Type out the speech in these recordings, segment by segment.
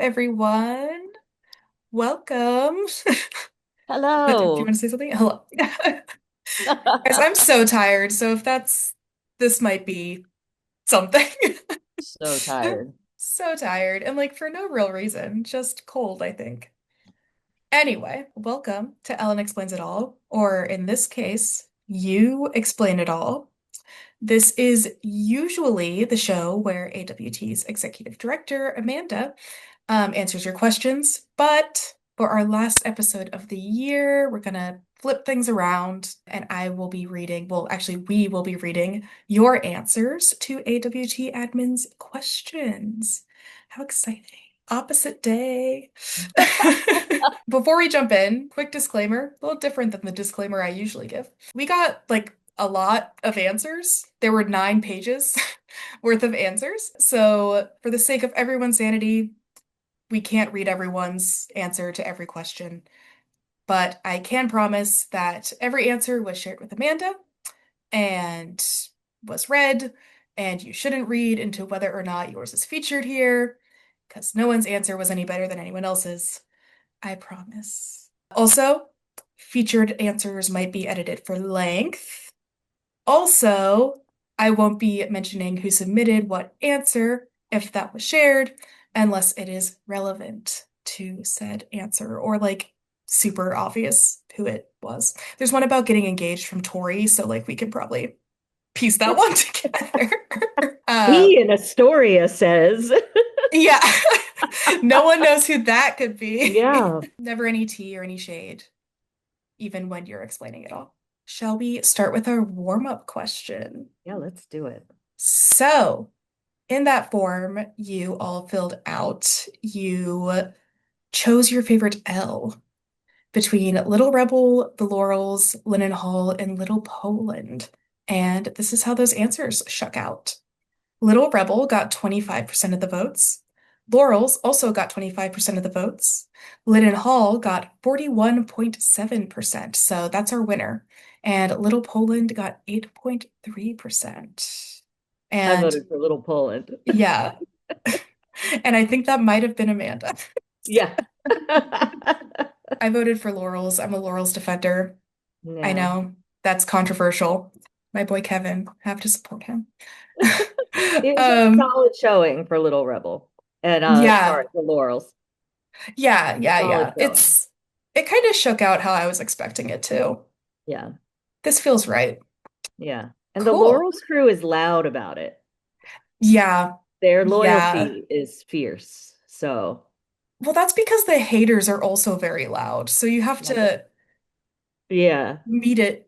everyone. Welcome. Do you Hello. want to say something? Hello. Guys, I'm so tired, so if this might be something. So tired. So tired, and like for no real reason, just cold, I think. Anyway, welcome to Ellen Explains It All, or in this case, You Explain It All. This is usually the show where AWT's executive director, Amanda, answers your questions. But for our last episode of the year, we're gonna flip things around and I will be reading, well, actually, we will be reading your answers to AWT admin's questions. How exciting. Opposite day. Before we jump in, quick disclaimer, a little different than the disclaimer I usually give. We got like a lot of answers. There were 9 pages worth of answers. So, for the sake of everyone's sanity, we can't read everyone's answer to every question, but I can promise that every answer was shared with Amanda and was read, and you shouldn't read into whether or not yours is featured here, because no one's answer was any better than anyone else's. I promise. Also, featured answers might be edited for length. Also, I won't be mentioning who submitted what answer if that was shared, unless it is relevant to said answer or like super obvious who it was. There's one about getting engaged from Tori, so like we can probably piece that one together. He Um, in Astoria says. yeah, no one knows who that could be. Yeah. Never any tea or any shade, even when you're explaining it all. Shall we start with our warm-up question? Yeah, let's do it. So, in that form you all filled out, you chose your favorite L between Little Rebel, the Laurels, Lennon Hall, and Little Poland. And this is how those answers shook out. Little Rebel got 25% of the votes. Laurels also got 25% of the votes. Lennon Hall got 41.7%. So that's our winner. And Little Poland got 8.3%. I And voted for Little Poland. yeah, and I think that might have been Amanda. Yeah. I voted for Laurels. I'm a Laurels defender. I Yeah. know that's controversial. My boy Kevin, have to support him. It was a Um, solid showing for Little Rebel. And sorry, yeah, the Laurels. Solid yeah. showing. It kind of shook out how I was expecting it to. Yeah. This feels right. Yeah. And the Cool. Laurels crew is loud about it. Yeah, Their yeah. loyalty is fierce. So, Well, that's because the haters are also very loud. So you have yeah. to Yeah. meet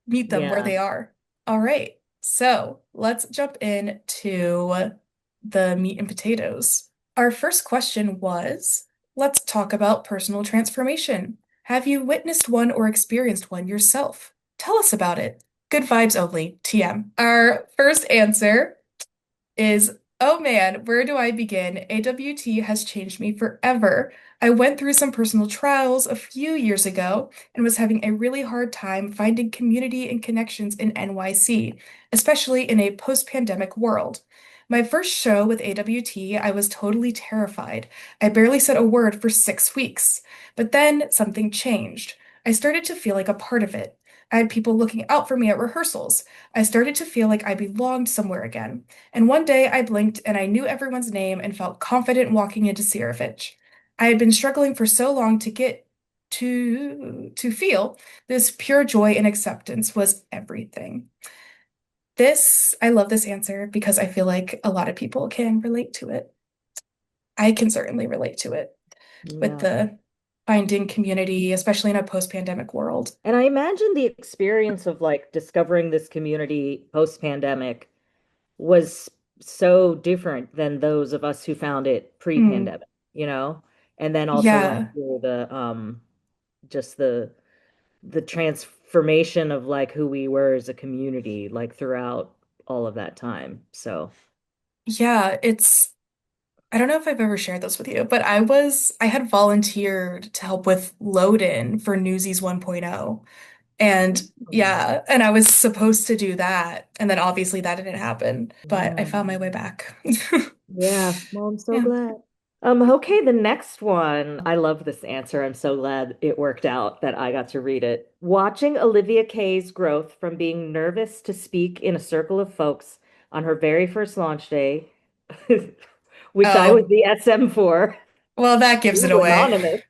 meet them where Yeah. they are. All right. So let's jump into the meat and potatoes. Our first question was, let's talk about personal transformation. Have you witnessed one or experienced one yourself? Tell us about it. Good vibes only, TM. Our first answer is, oh man, where do I begin? AWT has changed me forever. I went through some personal trials a few years ago and was having a really hard time finding community and connections in NYC, especially in a post-pandemic world. My first show with AWT, I was totally terrified. I barely said a word for 6 weeks. But then something changed. I started to feel like a part of it. I had people looking out for me at rehearsals. I started to feel like I belonged somewhere again. And one day I blinked and I knew everyone's name and felt confident walking into Sierravich. I had been struggling for so long to get to feel this pure joy and acceptance was everything. I love this answer because I feel like a lot of people can relate to it. I can certainly relate to it with Yeah. the finding community, especially in a post-pandemic world. And I imagine the experience of like discovering this community post-pandemic was so different than those of us who found it Mm, pre-pandemic, you know? And then also went yeah. through the just the transformation of like who we were as a community like throughout all of that time. So, Yeah, I don't know if I've ever shared this with you, but I had volunteered to help with load-in for Newsies 1.0. And mm, yeah, and I was supposed to do that. And then obviously that didn't happen, but I yeah. found my way back. Yeah. Well, I'm so Yeah. glad. Okay, the next one. I love this answer. I'm so glad it worked out that I got to read it. Watching Olivia Kay's growth from being nervous to speak in a circle of folks on her very first launch day, which I was Oh, the SM for. well, that gives it Ooh, away. anonymous.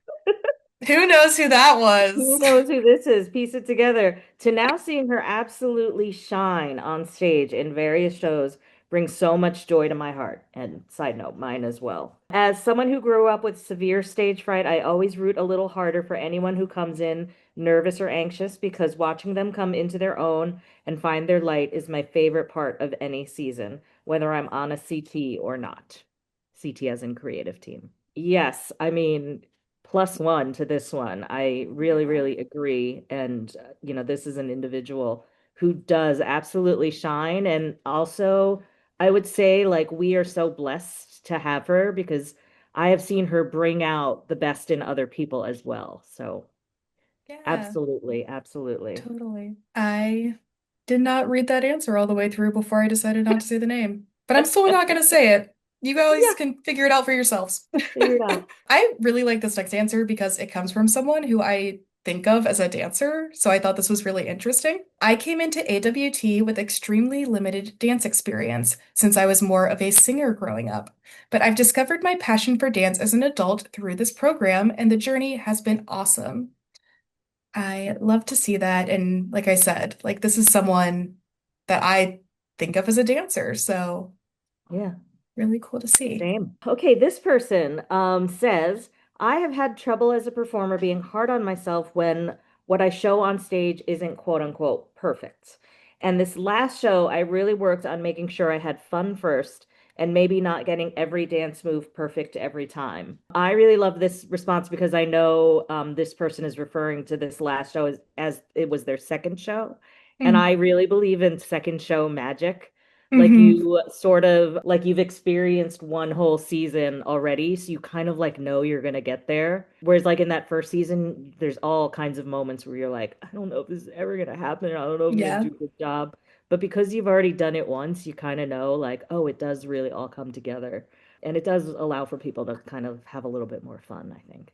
Who knows who that Who was? knows who this is? Piece it together. To now seeing her absolutely shine on stage in various shows brings so much joy to my heart. And side note, mine as well. As someone who grew up with severe stage fright, I always root a little harder for anyone who comes in nervous or anxious because watching them come into their own and find their light is my favorite part of any season, whether I'm on a CT or not. CT as in creative team. Yes, I mean, +1 to this one. I really, Yeah. really agree. And, this is an individual who does absolutely shine. And also, I would say, like, we are so blessed to have her because I have seen her bring out the best in other people as well. So, Yeah, absolutely, absolutely. totally. I did not read that answer all the way through before I decided not to say the name, but I'm still not going to say it. You guys Yeah, can figure it out for yourselves. figure it out. I really like this next answer because it comes from someone who I think of as a dancer, so I thought this was really interesting. I came into AWT with extremely limited dance experience since I was more of a singer growing up, but I've discovered my passion for dance as an adult through this program, and the journey has been awesome. I love to see that. And like I said, like this is someone that I think of as a dancer. So Yeah. really cool to see. Same. Okay, this person says, I have had trouble as a performer being hard on myself when what I show on stage isn't quote unquote perfect. And this last show, I really worked on making sure I had fun first and maybe not getting every dance move perfect every time. I really love this response because I know this person is referring to this last show as it was their second show. And Mm. I really believe in second show magic. Like Hmm. you sort of like you've experienced one whole season already, so you kind of like know you're gonna get there. Whereas like in that first season, there's all kinds of moments where you're like, I don't know if this is ever gonna happen. I don't know if I'm gonna Yeah. do a good job. But because you've already done it once, you kind of know like, oh, it does really all come together. And it does allow for people to kind of have a little bit more fun, I think.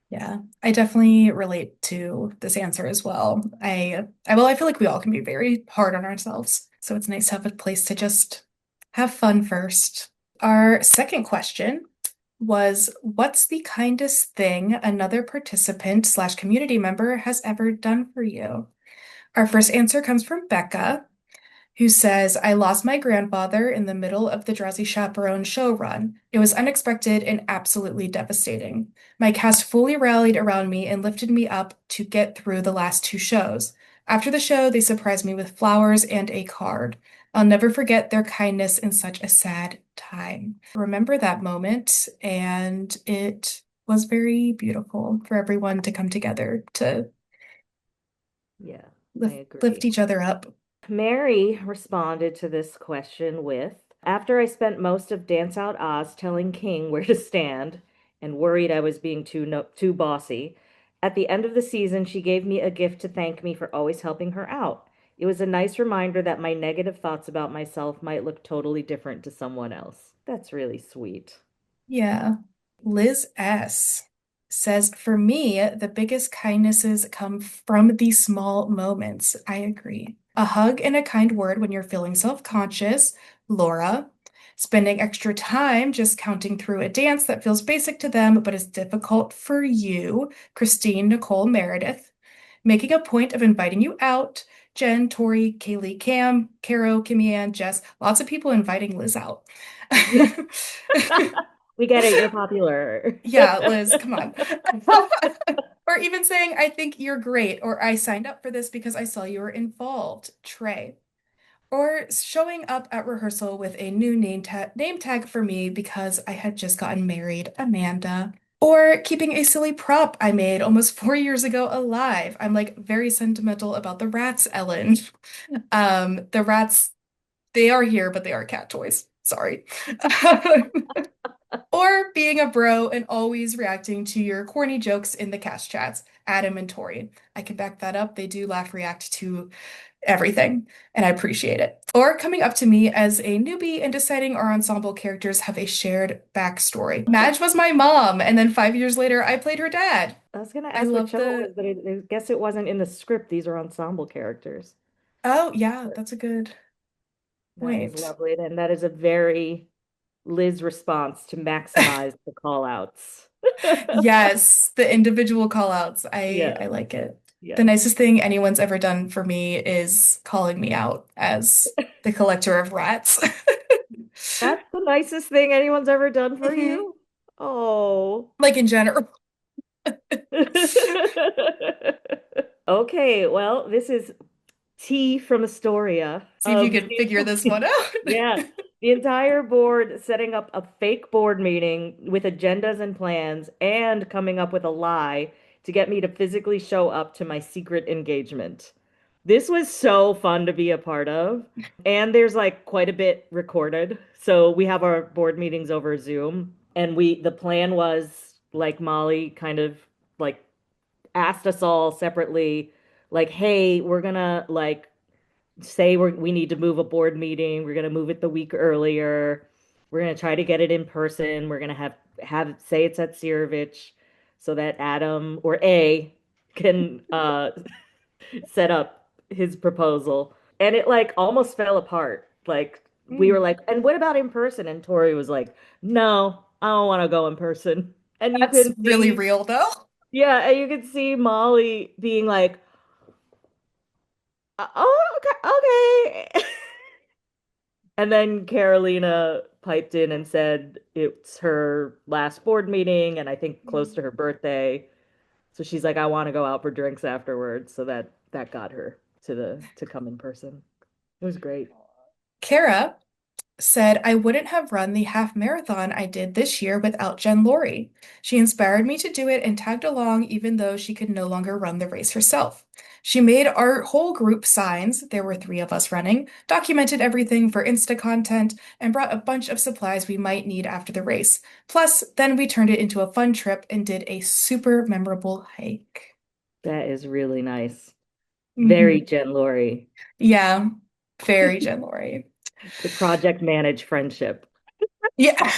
Yeah. I definitely relate to this answer as well. I feel like we all can be very hard on ourselves. So it's nice to have a place to just have fun first. Our second question was, what's the kindest thing another participant slash community member has ever done for you? Our first answer comes from Becca, who says, I lost my grandfather in the middle of the Drowsy Chaperone show run. It was unexpected and absolutely devastating. My cast fully rallied around me and lifted me up to get through the last two shows. After the show, they surprised me with flowers and a card. I'll never forget their kindness in such a sad time. Remember that moment, and it was very beautiful for everyone to come together to Yeah, I lift agree. each other up. Mary responded to this question with, after I spent most of Dance Out Oz telling King where to stand and worried I was being too no too bossy, at the end of the season she gave me a gift to thank me for always helping her out. It was a nice reminder that my negative thoughts about myself might look totally different to someone else. That's really sweet. Yeah. Liz S. says, for me, the biggest kindnesses come from these small moments. I agree. A hug and a kind word when you're feeling self-conscious, Laura. Spending extra time just counting through a dance that feels basic to them but is difficult for you, Christine Nicole Meredith. Making a point of inviting you out, Jen, Tori, Kaylee, Cam, Caro, Kimmy Ann, Jess, lots of people inviting Liz out. Yeah, we get it. You're popular. Yeah, Liz, come on. Or even saying, I think you're great, or I signed up for this because I saw you were involved, Trey. Or showing up at rehearsal with a new name tag for me because I had just gotten married, Amanda. Or keeping a silly prop I made almost 4 years ago alive. I'm like very sentimental about the rats, Ellen. The rats, they are here, but they are cat toys. Sorry. Or being a bro and always reacting to your corny jokes in the cast chats, Adam and Tori. I can back that up. They do laugh react to everything, and I appreciate it. Or coming up to me as a newbie and deciding our ensemble characters have a shared backstory. Madge was my mom, and then 5 years later, I played her dad. I was gonna I ask what love show it the. was, but I guess it wasn't in the script. These are ensemble characters. Oh, yeah, that's a good That is point. lovely. And that is a very Liz response to maximize the call outs. Yes, the individual call outs. Yeah, I like it. The yes. nicest thing anyone's ever done for me is calling me out as the collector of rats. That's the nicest thing anyone's ever done for Mhm. you. Oh. Like in general. Okay, well, this is T from Astoria See if you of could figure this one out. yeah, the entire board setting up a fake board meeting with agendas and plans and coming up with a lie to get me to physically show up to my secret engagement. This was so fun to be a part of. And there's like quite a bit recorded. So we have our board meetings over Zoom and the plan was like Molly kind of like asked us all separately like, "Hey, we're gonna like say we need to move a board meeting. We're gonna move it the week earlier. We're gonna try to get it in person. We're gonna have it say it's at Sirovich so that Adam or A can set up his proposal." And it like almost fell apart. Like we were Mm. like, "And what about in person?" And Tori was like, "No, I don't want to go in person." And you That's can really see, real though. yeah, and you can see Molly being like, "Oh, okay, okay." And then Carolina piped in and said it's her last board meeting and I think close to her birthday. So she's like, I want to go out for drinks afterwards. So that got her to come in person. It was great. Kara said I wouldn't have run the half marathon I did this year without Jen Laurie. She inspired me to do it and tagged along even though she could no longer run the race herself. She made our whole group signs, there were three of us running, documented everything for Insta content, and brought a bunch of supplies we might need after the race. Plus, then we turned it into a fun trip and did a super memorable hike. That is really nice. Very Hmm. Jen Laurie. Yeah, very Jen Laurie. To project manage friendship. Yeah.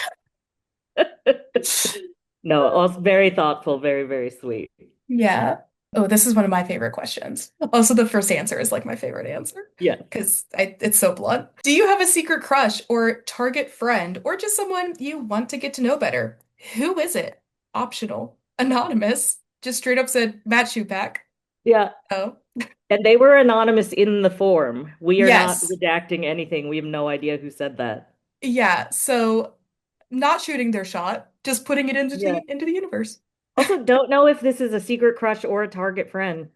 No, also very thoughtful, very, very sweet. Yeah. Oh, this is one of my favorite questions. Also, the first answer is like my favorite answer Yeah. because it's so blunt. Do you have a secret crush or target friend or just someone you want to get to know better? Who is it? Optional. Anonymous. Just straight up said Matt Shupak. Yeah. Oh, And they were anonymous in the form. We are not yes. redacting anything. We have no idea who said that. Yeah. So not shooting their shot, just putting it Yeah. into the universe. Also, don't know if this is a secret crush or a target friend.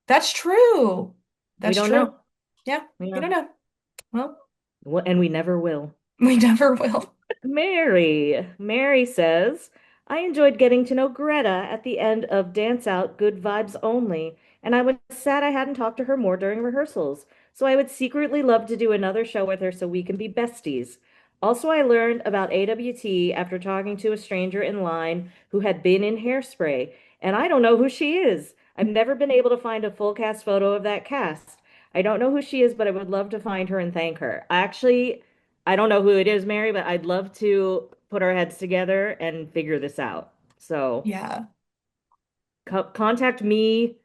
That's true. We That's don't true. know. Yeah. You Yeah. don't know. Well, And we never will. we never will. Mary says, I enjoyed getting to know Greta at the end of Dance Out Good Vibes Only, and I was sad I hadn't talked to her more during rehearsals. So I would secretly love to do another show with her so we can be besties. Also, I learned about AWT after talking to a stranger in line who had been in Hairspray, and I don't know who she is. I've never been able to find a full cast photo of that cast. I don't know who she is, but I would love to find her and thank her. Actually, I don't know who it is, Mary, but I'd love to put our heads together and figure this out. So Yeah. contact me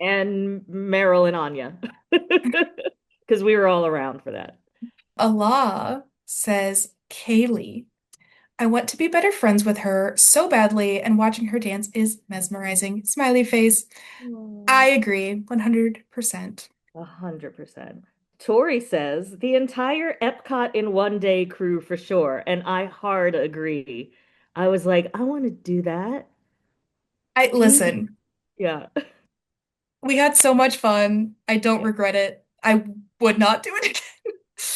and Meryl and Anya because we were all around for that. Allah says, Kaylee, I want to be better friends with her so badly, and watching her dance is mesmerizing. Smiley face. I Oh, agree, 100%. 100%. Tori says the entire Epcot in one day crew for sure, and I hard agree. I was like, I want to do that. I Please. listen, Yeah. we had so much fun. I don't Yeah. regret it. I would not do it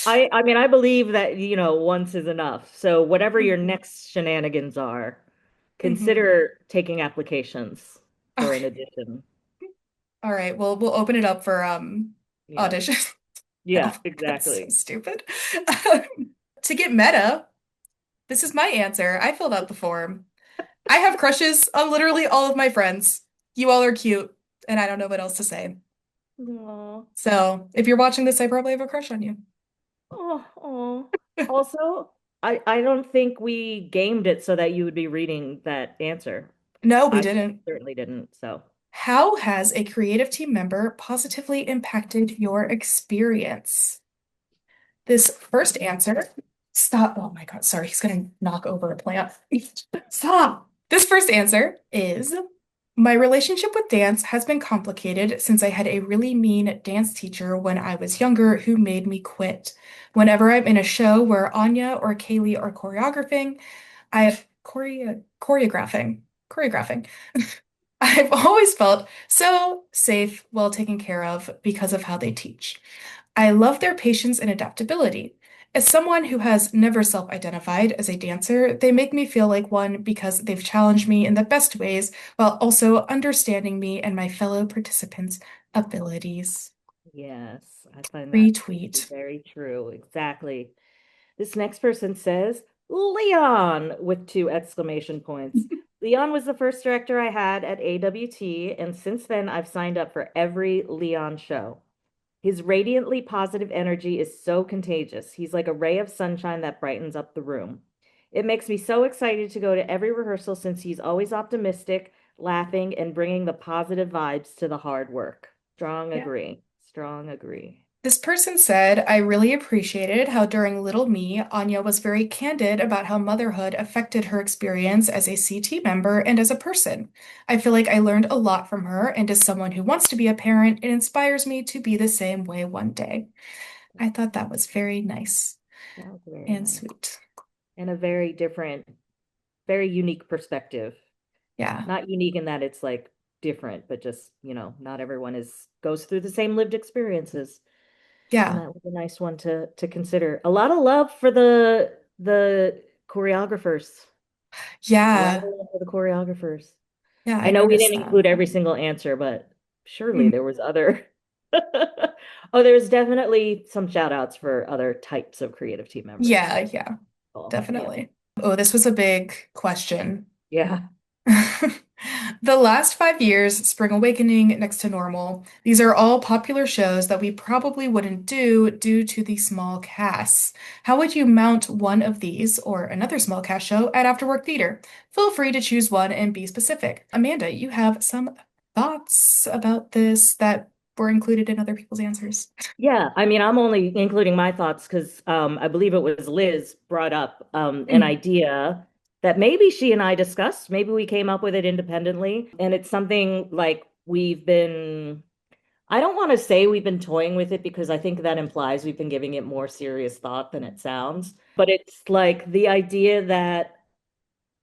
I mean, I believe that, once is enough. So whatever your again. next shenanigans are, Hmm. consider taking applications for an Okay. addition. All right. Well, we'll open it up for Yeah. auditions. No, Yeah, that's so exactly. stupid. To get meta, This is my answer. I filled out the form. I have crushes on literally all of my friends. You all are cute, and I don't know what else to say. Aw. So, if you're watching this, I probably have a crush on you. Oh, oh. Also, I don't think we gamed it so that you would be reading that answer. No, we I didn't. certainly didn't. So, How has a creative team member positively impacted your experience? This first answer, stop. Oh my God, sorry, he's gonna knock over a plant. Stop. This first answer is my relationship with dance has been complicated since I had a really mean dance teacher when I was younger who made me quit. Whenever I'm in a show where Anya or Kaylee are choreographing, I have choreographing. I've always felt so safe, well taken care of because of how they teach. I love their patience and adaptability. As someone who has never self-identified as a dancer, they make me feel like one because they've challenged me in the best ways while also understanding me and my fellow participants' abilities. yes, I find that to be Retweet. very true. Exactly. This next person says, Leon, with two exclamation points. Leon was the first director I had at AWT, and since then I've signed up for every Leon show. His radiantly positive energy is so contagious. He's like a ray of sunshine that brightens up the room. It makes me so excited to go to every rehearsal since he's always optimistic, laughing, and bringing the positive vibes to the hard work. Strong Yeah. agree. Strong agree. This person said, I really appreciated how during Little Me, Anya was very candid about how motherhood affected her experience as a CT member and as a person. I feel like I learned a lot from her, and as someone who wants to be a parent, it inspires me to be the same way one day. I thought that was very nice That was very and nice. sweet. And a very different, very unique perspective. Yeah. Not unique in that it's like different, but just, not everyone is goes through the same lived experiences. And Yeah. that was a nice one to consider. A lot of love for the choreographers. A lot of Yeah. love for the choreographers. Yeah, I I know we noticed didn't that. include every single answer, but surely Mm. there was other. Oh, there's definitely some shout outs for other types of creative team members. Yeah, yeah, Oh, yeah. definitely. Oh, this was a big question. Yeah. The last 5 years, Spring Awakening, Next to Normal, these are all popular shows that we probably wouldn't do due to the small casts. How would you mount one of these or another small cast show at AfterWork Theater? Feel free to choose one and be specific. Amanda, you have some thoughts about this that were included in other people's answers. Yeah, I mean, I'm only including my thoughts because I believe it was Liz brought up an Mm, idea that maybe she and I discussed. Maybe we came up with it independently. And it's something like I don't want to say we've been toying with it because I think that implies we've been giving it more serious thought than it sounds. But it's like the idea that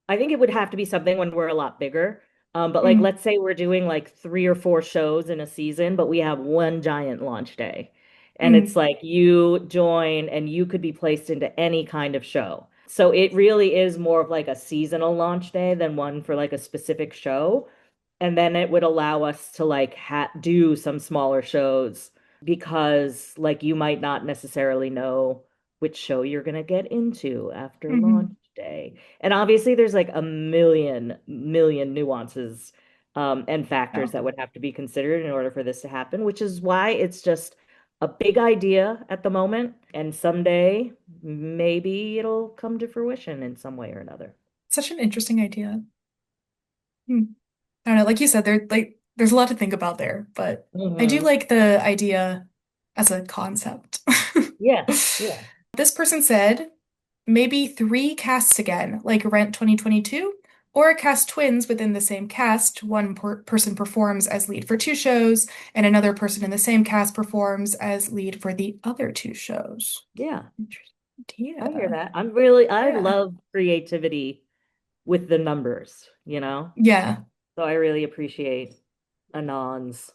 I think it would have to be something when we're a lot bigger. But like, mm, let's say we're doing like 3 or 4 shows in a season, but we have one giant launch day. And it's mm, like you join and you could be placed into any kind of show. So it really is more of like a seasonal launch day than one for like a specific show. And then it would allow us to like ha do some smaller shows because like you might not necessarily know which show you're going to get into after launch mhm. day. And obviously, there's like a million nuances and factors Oh, that would have to be considered in order for this to happen, which is why it's just a big idea at the moment. And someday, maybe it'll come to fruition in some way or another. such an interesting idea. Hmm. I don't know, like you said, there's a lot to think about there, but I do Hmm. like the idea as a concept. Yeah, yeah, This person said maybe three casts again, like Rent 2022, or cast twins within the same cast. One person performs as lead for two shows, and another person in the same cast performs as lead for the other two shows. yeah. Interesting I hear idea. that. I Yeah. love creativity with the numbers, you know? Yeah. So I really appreciate Anons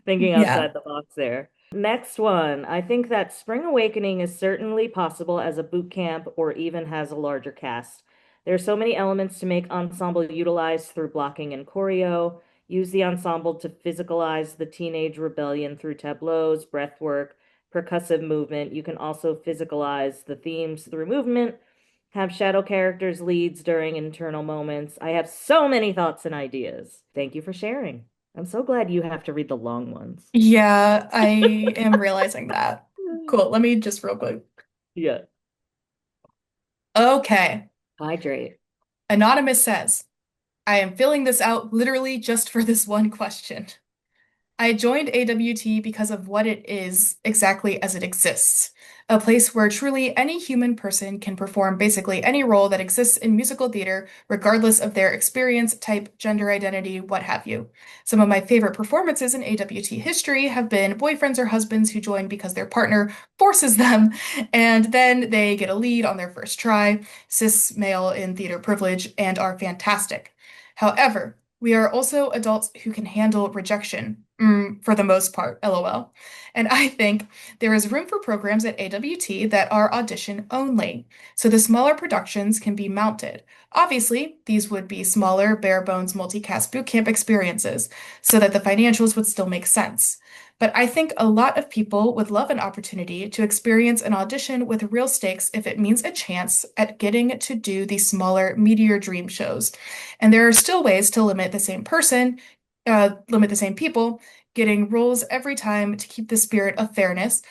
thinking Yeah. outside the box there. Next one. I think that Spring Awakening is certainly possible as a boot camp or even has a larger cast. There are so many elements to make ensemble utilized through blocking and choreo. Use the ensemble to physicalize the teenage rebellion through tableaus, breath work, percussive movement. You can also physicalize the themes through movement, have shadow characters leads during internal moments. I have so many thoughts and ideas. Thank you for sharing. I'm so glad you have to read the long ones. Yeah, I am realizing that. Cool. Let me just real quick. Yeah. Okay. Hydrate. Anonymous says, I am filling this out literally just for this one question. I joined AWT because of what it is exactly as it exists. A place where truly any human person can perform basically any role that exists in musical theater, regardless of their experience, type, gender identity, what have you. Some of my favorite performances in AWT history have been boyfriends or husbands who join because their partner forces them, and then they get a lead on their first try, cis male in theater privilege, and are fantastic. However, we are also adults who can handle rejection, for the most part, lol. And I think there is room for programs at AWT that are audition only, so the smaller productions can be mounted. Obviously, these would be smaller, bare bones multicast bootcamp experiences, so that the financials would still make sense. But I think a lot of people would love an opportunity to experience an audition with real stakes if it means a chance at getting to do these smaller, meteor dream shows. And there are still ways to limit the same people getting roles every time to keep the spirit of fairness.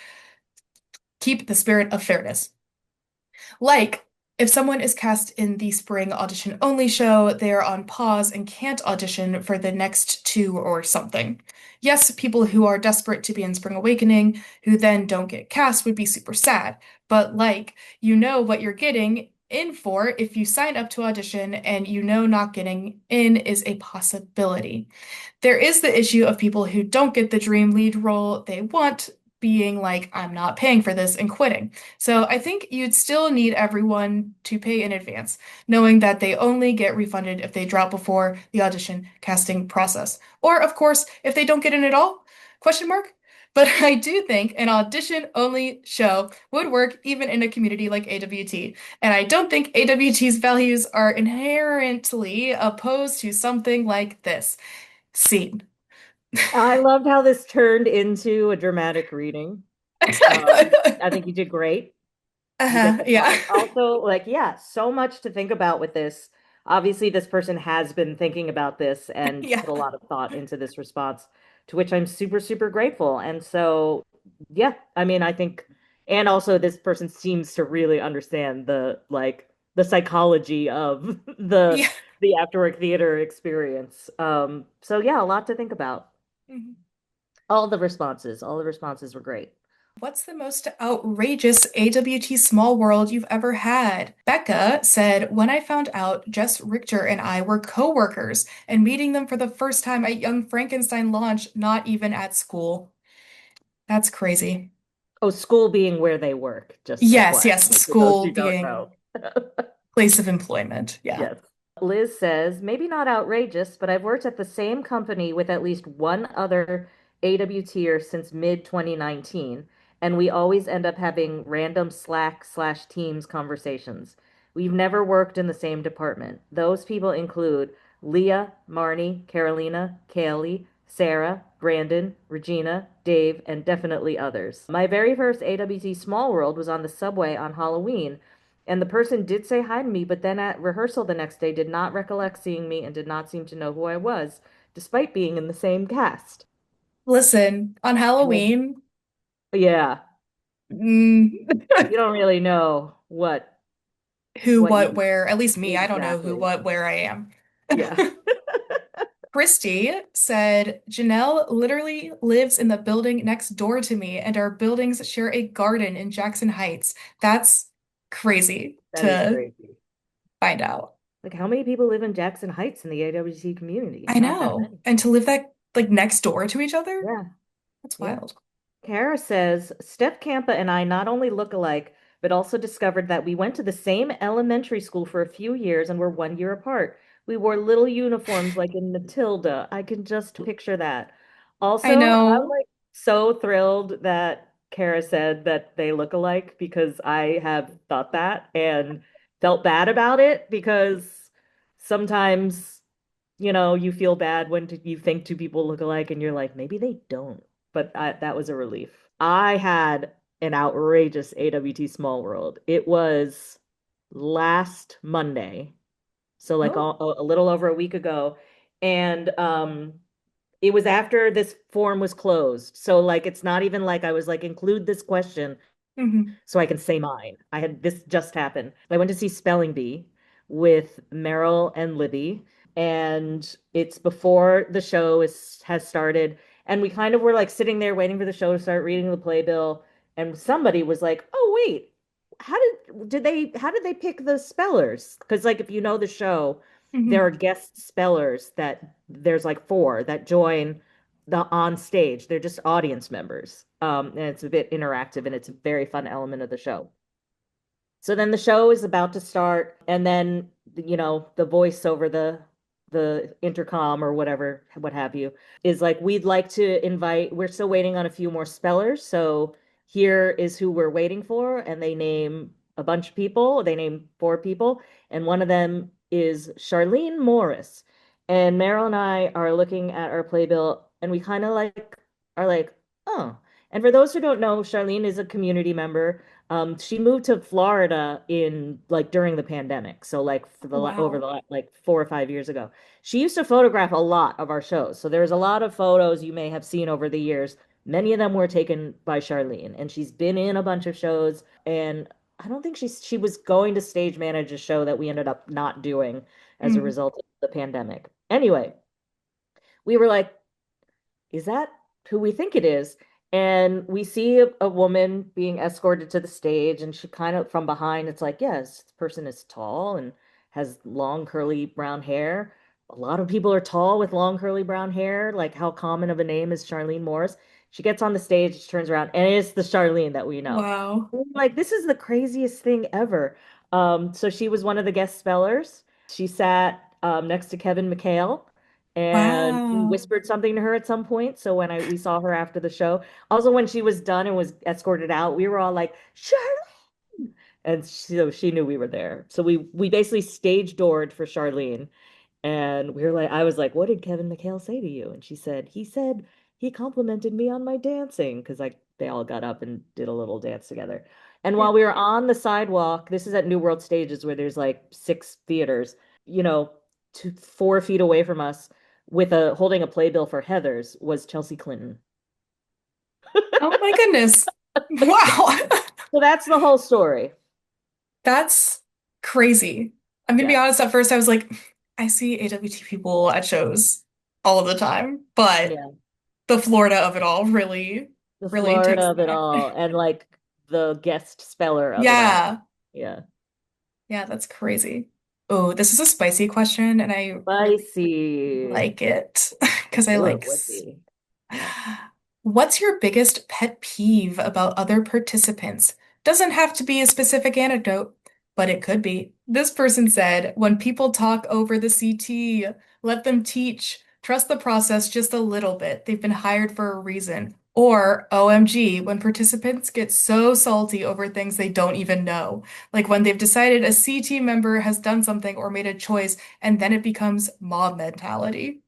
Like, if someone is cast in the spring audition only show, they are on pause and can't audition for the next two or something. Yes, people who are desperate to be in Spring Awakening, who then don't get cast, would be super sad. But, like, you know what you're getting in for if you sign up to audition and you know not getting in is a possibility. There is the issue of people who don't get the dream lead role they want being like, I'm not paying for this and quitting. So I think you'd still need everyone to pay in advance, knowing that they only get refunded if they drop before the audition casting process. Or, of course, if they don't get in at all? Question mark. But I do think an audition only show would work even in a community like AWT. And I don't think AWT's values are inherently opposed to something like this. Scene. I loved how this turned into a dramatic reading. I think you did great. You get the Yeah. point. Also, like, yeah, so much to think about with this. Obviously, this person has been thinking about this and Yeah. put a lot of thought into this response, to which I'm super, super grateful. And so, yeah, I mean, I think, and also this person seems to really understand the psychology of Yeah. the afterwork theater experience. So yeah, a lot to think about. Mhm. All the responses were great. What's the most outrageous AWT small world you've ever had? Becca said, when I found out Jess Richter and I were co-workers and meeting them for the first time at Young Frankenstein launch, not even at school. That's crazy. Oh, school being where they work, just Yes, FYI, yes, for those school who don't being know. place of employment. Yeah. Yes. Liz says, maybe not outrageous, but I've worked at the same company with at least one other AWTer since mid 2019, and we always end up having random Slack/Teams conversations. We've never worked in the same department. Those people include Leah, Marnie, Carolina, Kaylee, Sarah, Brandon, Regina, Dave, and definitely others. My very first AWT Small World was on the subway on Halloween, and the person did say hi to me, but then at rehearsal the next day did not recollect seeing me and did not seem to know who I was, despite being in the same cast. Listen, on Well, Halloween, yeah, mm, you don't really know who, what what, you where, at least me, I don't know who, exactly. what, where I am. Yeah, Christy said, Janelle literally lives in the building next door to me, and our buildings share a garden in Jackson Heights. That's crazy that is to crazy. find out. Like, how many people live in Jackson Heights in the AWC community? I Not that know. many. And to live that like next door to each other, Yeah, that's yeah. wild. Kara says, Steph Campa and I not only look alike, but also discovered that we went to the same elementary school for a few years and were 1 year apart. We wore little uniforms like in Matilda. I can just picture that. I Also, I'm know. like so thrilled that Kara said that they look alike because I have thought that and felt bad about it because sometimes, you feel bad when you think two people look alike and you're like, maybe they don't. but that was a relief. I had an outrageous AWT Small World. It was last Monday, so like Oh. a little over a week ago, and it was after this form was closed. So like it's not even like I was like include this question Hmm. so I can say mine. I had this just happened. I went to see Spelling Bee with Meryl and Libby, and it's before the show has started. And we kind of were like sitting there waiting for the show to start, reading the playbill, and somebody was like, "Oh wait, how did they pick the spellers?" Because like if you know the show, there are Hmm. guest spellers that there's like four that join the on stage. They're just audience members. And it's a bit interactive and it's a very fun element of the show. So then the show is about to start, and then the voice over the intercom or whatever, what have you, is like, we'd like to invite, we're still waiting on a few more spellers, so here is who we're waiting for, and they name a bunch of people. They name four people, and one of them is Charlene Morris. And Meryl and I are looking at our playbill, and we kind of like are like, oh. And for those who don't know, Charlene is a community member. She moved to Florida in like during the pandemic, so like for over Wow. the like 4 or 5 years ago. She used to photograph a lot of our shows, so there's a lot of photos you may have seen over the years. Many of them were taken by Charlene, and she's been in a bunch of shows. And I don't think she was going to stage manage a show that we ended up not doing as a Mm. result of the pandemic. Anyway, we were like, is that who we think it is? And we see a woman being escorted to the stage, and she kind of from behind, it's like, yes, this person is tall and has long, curly brown hair. A lot of people are tall with long, curly brown hair. Like, how common of a name is Charlene Morris? She gets on the stage, she turns around, and it's the Charlene that we know. Wow. Like, this is the craziest thing ever. So she was one of the guest spellers. She sat next to Kevin McHale, and he Wow. whispered something to her at some point. So when I we saw her after the show, also when she was done and was escorted out, we were all like, Charlene, and so she knew we were there. So we basically stage doored for Charlene, and we were like, I was like, what did Kevin McHale say to you? And she said, he complimented me on my dancing, because like they all got up and did a little dance together. And Yeah. while we were on the sidewalk, this is at New World Stages where there's like six theaters, you know, 4 feet away from us, with a holding a playbill for Heather's, was Chelsea Clinton. Oh my goodness. Wow. So that's the whole story. That's crazy. I'm gonna be Yeah. honest, at first I was like, I see AWT people at shows all of the time, but Yeah. the Florida of it all really, The really takes Florida it of it back. all, and like the guest speller of it all. Yeah. Yeah. Yeah, that's crazy. Oh, this is a spicy question, and I really Spicy. like it I because I knew like it would be. What's your biggest pet peeve about other participants? Doesn't have to be a specific anecdote, but it could be. This person said, when people talk over the CT, let them teach. Trust the process just a little bit. They've been hired for a reason. Or OMG, when participants get so salty over things they don't even know. Like when they've decided a CT member has done something or made a choice, and then it becomes mob mentality.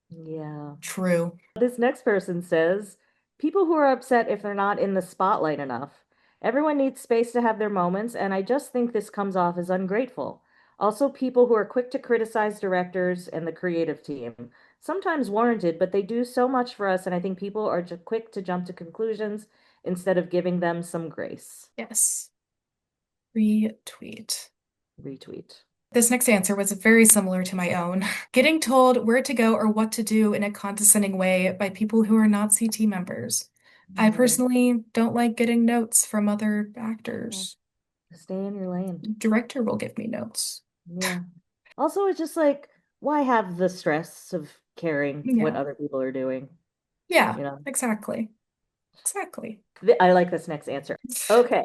Yeah. True. This next person says, people who are upset if they're not in the spotlight enough. Everyone needs space to have their moments, and I just think this comes off as ungrateful. Also, people who are quick to criticize directors and the creative team. Sometimes warranted, but they do so much for us, and I think people are just quick to jump to conclusions instead of giving them some grace. Yes. Retweet. Retweet. This next answer was very similar to my own. Getting told where to go or what to do in a condescending way by people who are not CT members. I Yeah. personally don't like getting notes from other Yeah. actors. Stay in your lane. Director will give me notes. Yeah. Also, it's just like, why have the stress of caring what Yeah. other people are doing? Yeah, You know, exactly. Exactly. I like this next answer. Okay.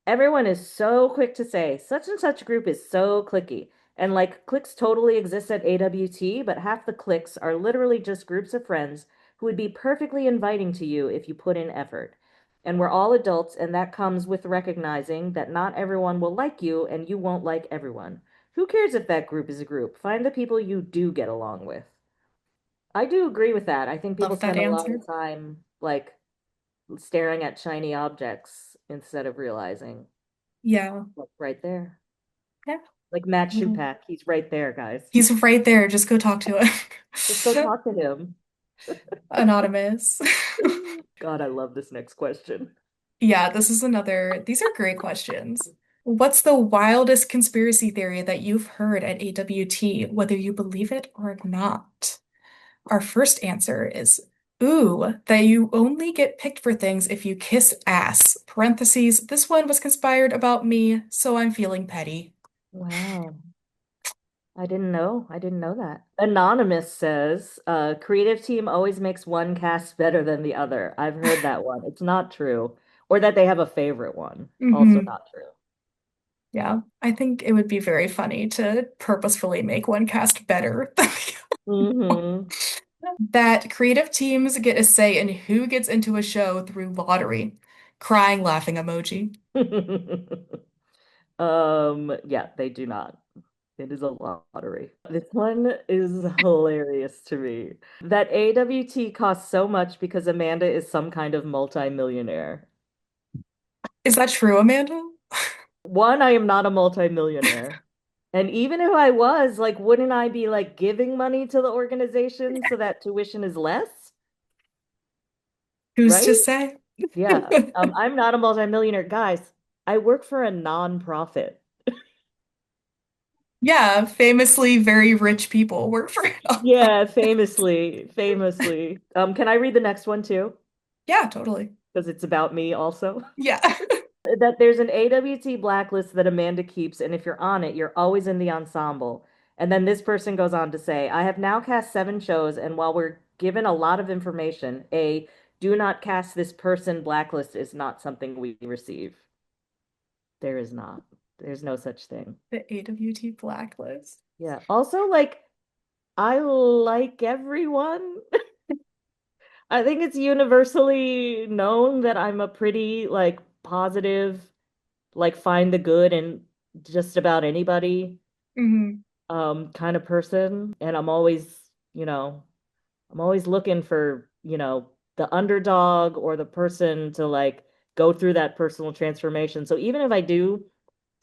Everyone is so quick to say such and such group is so clicky. And like cliques totally exist at AWT, but half the cliques are literally just groups of friends who would be perfectly inviting to you if you put in effort. And we're all adults, and that comes with recognizing that not everyone will like you and you won't like everyone. Who cares if that group is a group? Find the people you do get along with. I do agree with that. I think people Love that spend a lot answer. of time. like staring at shiny objects instead of realizing, Yeah. like right there. Yeah. Like Matt Totally. Shupak, he's right there, guys. He's right there. Just go talk to Just go him. talk to him. Anonymous. God, I love this next question. Yeah, these are great questions. What's the wildest conspiracy theory that you've heard at AWT, whether you believe it or not? Our first answer is, ooh, that you only get picked for things if you kiss ass. Parentheses, this one was conspired about me, so I'm feeling petty. Wow. I didn't know. I didn't know that. Anonymous says, creative team always makes one cast better than the other. I've heard that one. It's not true. Or that they have a favorite one. Also Hmm. not true. Yeah, I think it would be very funny to purposefully make one cast better. Hmm. That creative teams get a say in who gets into a show through lottery. Crying, laughing emoji. Yeah, they do not. It is a lottery. This one is hilarious to me. That AWT costs so much because Amanda is some kind of multimillionaire. Is that true, Amanda? One, I am not a multimillionaire. And even if I was, like, wouldn't I be like giving money to the organization so that tuition is less? Who's to Right? say? Yeah. I'm not a multimillionaire. Guys, I work for a nonprofit. Yeah, famously very rich people work for it. Yeah, famously, famously. Can I read the next one too? Yeah, totally. Because it's about me also. Yeah. That there's an AWT blacklist that Amanda keeps, and if you're on it, you're always in the ensemble. And then this person goes on to say, I have now cast 7 shows, and while we're given a lot of information, a do not cast this person blacklist is not something we receive. There is not. There's no such thing. The AWT blacklist. Yeah. Also, like, I like everyone. I think it's universally known that I'm a pretty, like, positive, like, find the good in just about anybody Hmm. kind of person. And I'm always, I'm always looking for, the underdog or the person to like go through that personal transformation. So even if I do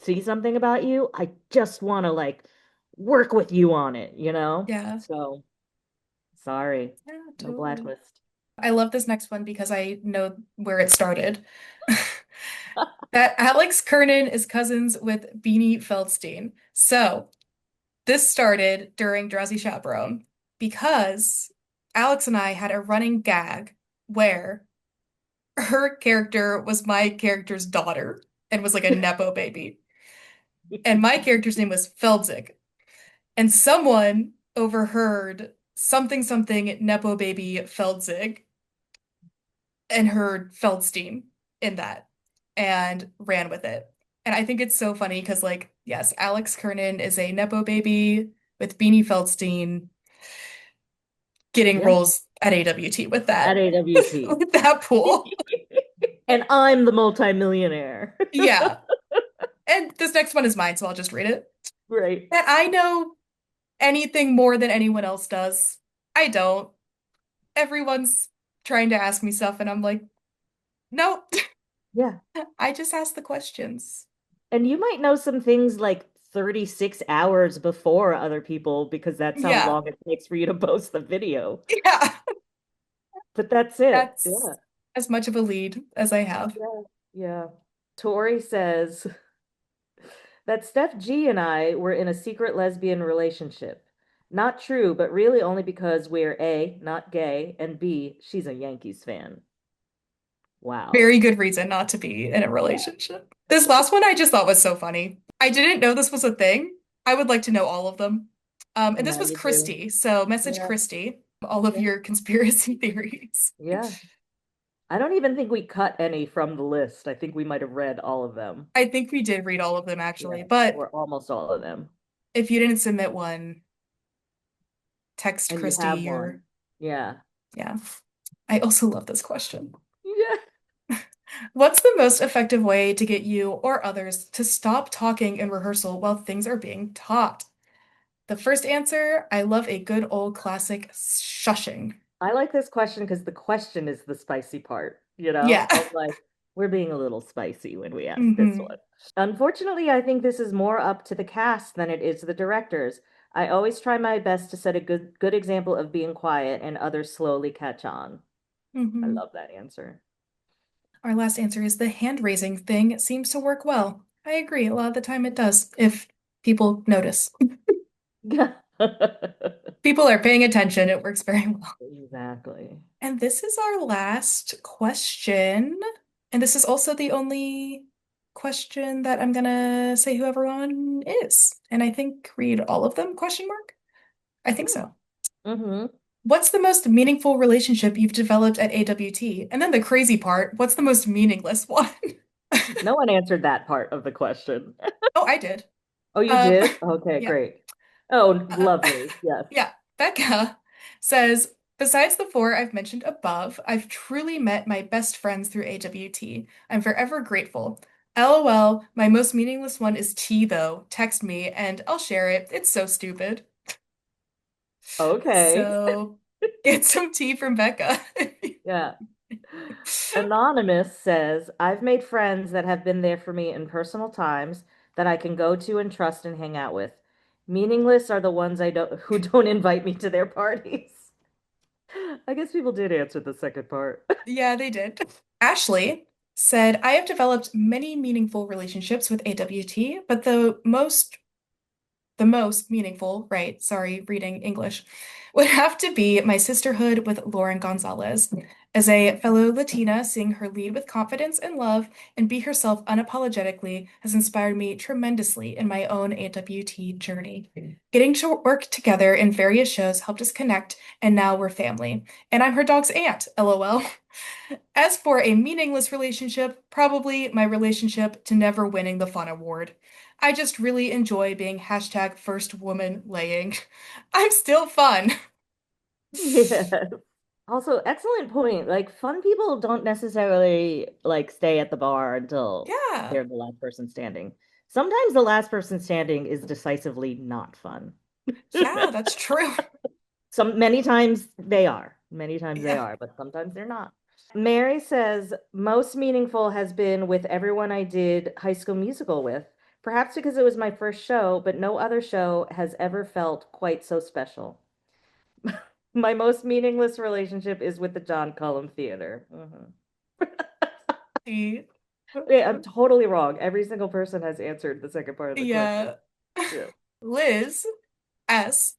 see something about you, I just want to like work with you on it, you know? Yeah. So sorry, Yeah, no totally. blacklist. I love this next one because I know where it started. That Alex Kernan is cousins with Beanie Feldstein. So this started during Drowsy Chaperone because Alex and I had a running gag where her character was my character's daughter and was like a Nepo baby. And my character's name was Feldzig. And someone overheard something something Nepo baby Feldzig and heard Feldstein in that and ran with it. And I think it's so funny because, like, yes, Alex Kernan is a Nepo baby with Beanie Feldstein getting Yeah, roles at AWT at AWT. with that pool. And I'm the multimillionaire. Yeah. And this next one is mine, so I'll just read it. Right. That I know anything more than anyone else does. I don't. Everyone's trying to ask me stuff, and I'm like, no, Yeah. I just ask the questions. And you might know some things like 36 hours before other people because that's how Yeah. long it takes for you to post the video. Yeah. But that's it. That's Yeah. as much of a lead as I have. Yeah. Yeah. Tori says that Steph G and I were in a secret lesbian relationship. Not true, but really only because we're A, not gay, and B, she's a Yankees fan. Wow. Very good reason not to be in a Yeah. relationship. This last one I just thought was so funny. I didn't know this was a thing. I would like to know all of them. And And this now was you do. Christy. So message Yeah. Christy all of Yeah. your conspiracy theories. Yeah. I don't even think we cut any from the list. I think we might have read all of them. I think we did read all of them actually, Yeah. but Or almost all of them. if you didn't submit one, text And you Christy have your, one. Yeah. yeah. I also love this question. Yeah. What's the most effective way to get you or others to stop talking in rehearsal while things are being taught? The first answer, I love a good old classic shushing. I like this question because the question is the spicy part, you Yeah. know? I was like, we're being a little spicy when we ask this hmm one. Unfortunately, I think this is more up to the cast than it is the directors. I always try my best to set a good example of being quiet and others slowly catch on. I hmm love that answer. Our last answer is the hand raising thing. It seems to work well. I agree. A lot of the time it does, if people notice. People are paying attention. It works very well. Exactly. And this is our last question. And this is also the only question that I'm gonna say who everyone is. And I think read all of them, question mark? I think Hmm. so. Mm-hmm. What's the most meaningful relationship you've developed at AWT? And then the crazy part, what's the most meaningless one? No one answered that part of the question. Oh, I did. Oh, you Um, did? Okay, yeah. great. Oh, Uh, lovely. Yes. yeah. Becca says, besides the four I've mentioned above, I've truly met my best friends through AWT. I'm forever grateful. LOL, my most meaningless one is tea, though. Text me and I'll share it. It's so stupid. Okay. So get some tea from Becca. Yeah. Anonymous says, I've made friends that have been there for me in personal times that I can go to and trust and hang out with. Meaningless are the ones I don't who don't invite me to their parties. I guess people did answer the second part. Yeah, they did. Ashley said, I have developed many meaningful relationships with AWT, but the most meaningful, right? Sorry, reading English, would have to be my sisterhood with Lauren Gonzalez. As a fellow Latina, seeing her lead with confidence and love and be herself unapologetically has inspired me tremendously in my own AWT journey. Getting to work together in various shows helped us connect, and now we're family. And I'm her dog's aunt, LOL. As for a meaningless relationship, probably my relationship to never winning the Fun Award. I just really enjoy being hashtag first woman laying. I'm still fun. Yes. Also, excellent point. Like, fun people don't necessarily like stay at the bar until Yeah, they're the last person standing. Sometimes the last person standing is decisively not fun. yeah, that's true. Many times they are. Many times they Yeah. are, but sometimes they're not. Mary says, most meaningful has been with everyone I did High School Musical with. Perhaps because it was my first show, but no other show has ever felt quite so special. My most meaningless relationship is with the John Cullum Theater. Mhm. See? Yeah, I'm totally wrong. Every single person has answered the second part of the question. Yeah. Yeah. Liz S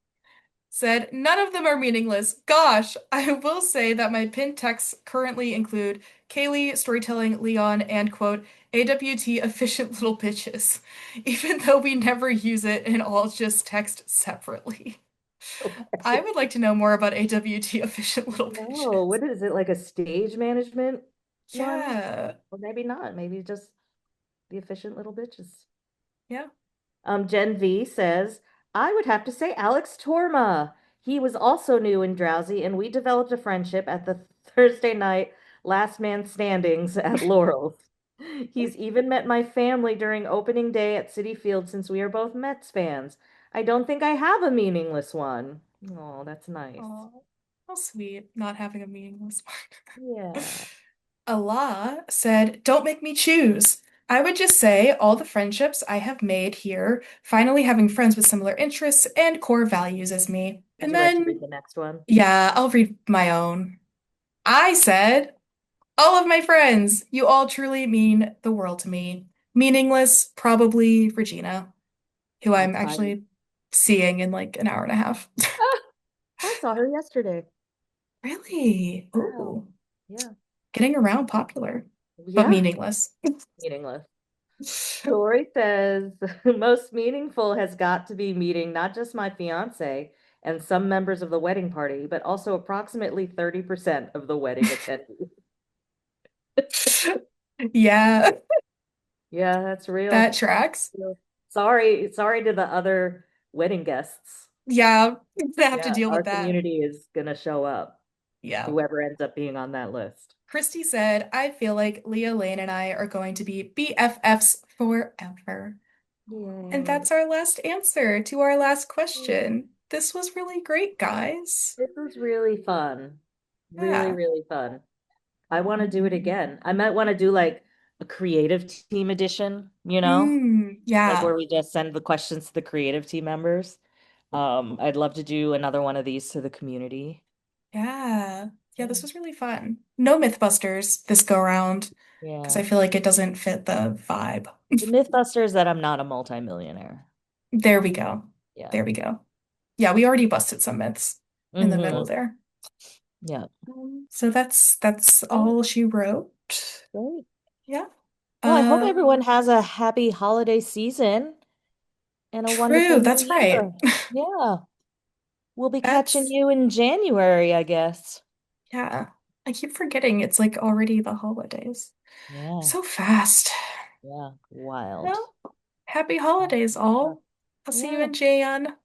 said, none of them are meaningless. Gosh, I will say that my pinned texts currently include Kaylee, storytelling, Leon, and quote, AWT efficient little bitches, even though we never use it and all just text separately. I would like to know more about AWT efficient little No, bitches. what is it, like a stage management one? Yeah, Or maybe not. Maybe just the efficient little bitches. yeah. Gen V says, I would have to say Alex Torma. He was also new and drowsy, and we developed a friendship at the Thursday night Last Man Standings at Laurel's. He's even met my family during opening day at Citi Field since we are both Mets fans. I don't think I have a meaningless one. Oh, that's nice. Oh, how sweet not having a meaningless one. Yeah. Allah said, don't make me choose. I would just say all the friendships I have made here, finally having friends with similar interests and core values as me. Would And you like to read then, the next one? yeah, I'll read my own. I said, all of my friends, you all truly mean the world to me. Meaningless, probably Regina, who I'm I actually seeing in like an hour and a half. ah, I saw her yesterday. Really? Wow. Ooh, Yeah. getting around popular, but Yeah. meaningless. Meaningless. Tori says, most meaningful has got to be meeting not just my fiance and some members of the wedding party, but also approximately 30% of the wedding attendees. Yeah, Yeah, that's that real. tracks. Real. Sorry to the other wedding guests. Yeah, I have to Yeah, deal our with that. community is gonna show up, Yeah. whoever ends up being on that list. Christy said, I feel like Leah Lane and I are going to be BFFs forever. And Yay. that's our last answer to our last question. This was really great, guys. This was really fun. Really, Yeah. really fun. I want to do it again. I might want to do like a creative team edition, like Yeah. where we just send the questions to the creative team members. I'd love to do another one of these to the community. Yeah. Yeah, Yeah. this was really fun. No Mythbusters this go around because I Yeah. feel like it doesn't fit the vibe. The Mythbuster is that I'm not a multimillionaire. There we go. Yeah. There we go. Yeah, we already busted some myths in the middle Hmm. there. Yeah. So that's Oh, all she wrote. great. Yeah. Well, I hope Uh, everyone has a happy holiday season and a wonderful True, new that's right. year. Yeah. We'll be catching That's you in January, I guess. yeah. I keep forgetting it's like already the holidays. Yeah. So fast. Yeah. Wild. Well, happy holidays all. I'll see you Yeah. in Jan.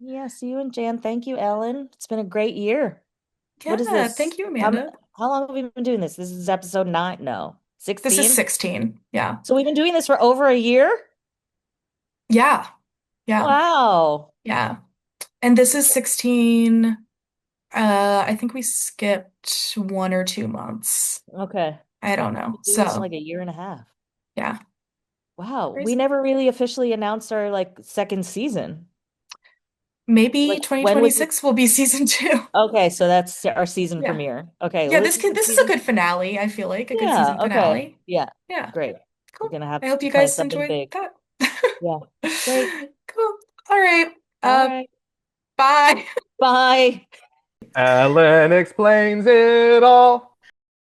Yeah. See you in Jan. Thank you, Ellen. It's been a great year. What is Yeah, this? thank you, How, Amanda. how long have we been doing this? This is episode 9. No, This is 16. 16. Yeah. So we've been doing this for over a year? Yeah. Yeah. Wow. Yeah. And this is 16. I think we skipped 1 or 2 months. Okay. I don't know. Been doing this for So, like a year and a half. yeah. Wow. We Crazy. never really officially announced our like second season. Maybe Like when would you? 2026 will be season 2. Okay, so that's our season Yeah. premiere. Okay, Yeah, listen to this is a season. good finale, I feel like. A good Yeah, season okay. finale. Yeah. Yeah. Great. We're Cool. gonna have I hope to you plan guys something enjoyed big. that. Yeah. Great. Cool. All right. All right. Bye. Bye. Ellen explains it all.